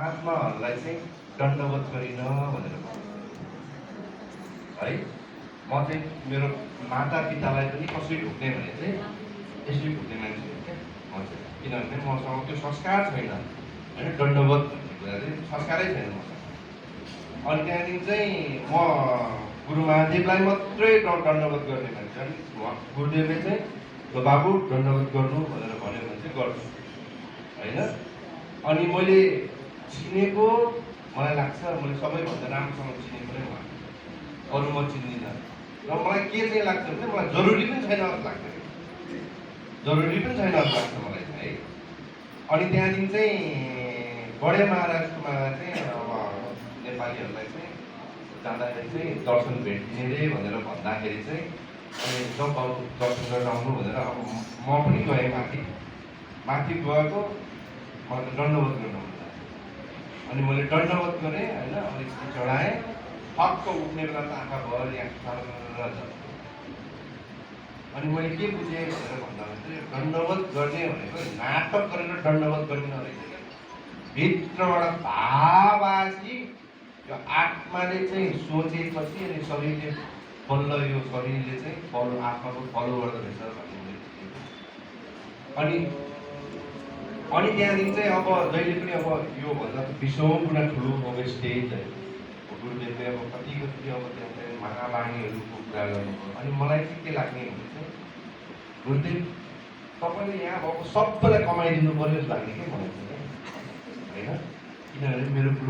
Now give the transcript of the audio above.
महात्माहरूलाई चाहिँ दण्डवत गरिन भनेर भन्नु है। म चाहिँ मेरो माता पितालाई पनि कसरी ढुक्ने भने चाहिँ यसरी ढुक्ने मान्छे हो क्या म चाहिँ, किनभने मसँग त्यो संस्कार छैन होइन, दण्डवत भन्ने कुरा चाहिँ संस्कारै छैन मसँग। अनि त्यहाँदेखि चाहिँ म गुरु महादेवलाई मात्रै दण्डवत गर्ने मान्छे, अनि गुरुदेवले चाहिँ ल बाबु दण्डवत गर्नु भनेर भन्यो भने चाहिँ गर्छु होइन। अनि मैले चिनेको, मलाई लाग्छ मैले सबैभन्दा राम्रोसँग चिनेको नै उहाँ, अरू म चिन्दिनँ। र मलाई के चाहिँ लाग्छ भने मलाई जरुरी पनि छैन जस्तो लाग्छ, जरुरी पनि छैन जस्तो लाग्छ मलाई चाहिँ है। अनि त्यहाँदेखि चाहिँ बडे महाराजकोमा चाहिँ अब नेपालीहरूलाई चाहिँ जाँदाखेरि चाहिँ दर्शन भेटिने रे भनेर भन्दाखेरि चाहिँ अनि जब दर्शन गरेर आउनु भनेर अब म पनि गएँ माथि गएको, मलाई दण्डवत गर्नु मन लाग्यो। अनि मैले दण्डवत गरेँ होइन, अलिकति चढाएँ, हक्क उठ्ने बेला त आँखा भएर यहाँ छ। अनि मैले के बुझेँ भनेर भन्दा चाहिँ दण्डवत गर्ने भनेको नाटक गरेर दण्डवत गर्ने नरहेछ क्या, भित्रबाट भाव आएपछि यो आत्माले चाहिँ सोचेपछि अनि शरीरले बल्ल यो शरीरले चाहिँ फलो आत्माको फलो गर्दो रहेछ भन्ने मैले बुझेँ। अनि त्यहाँदेखि चाहिँ अब जहिले पनि अब योभन्दा 20औँ गुणा ठुलो अब स्टेज है, गुरुदेवले अब कति अब त्यहाँ चाहिँ महावाणीहरूको कुरा गर्नुभयो। अनि मलाई चाहिँ के लाग्ने भने चाहिँ गुरुदेव तपाईँले यहाँ भएको सबैलाई कमाइदिनु पर्यो जस्तो लाग्ने क्या मलाई चाहिँ होइन, किनभने मेरो गुरु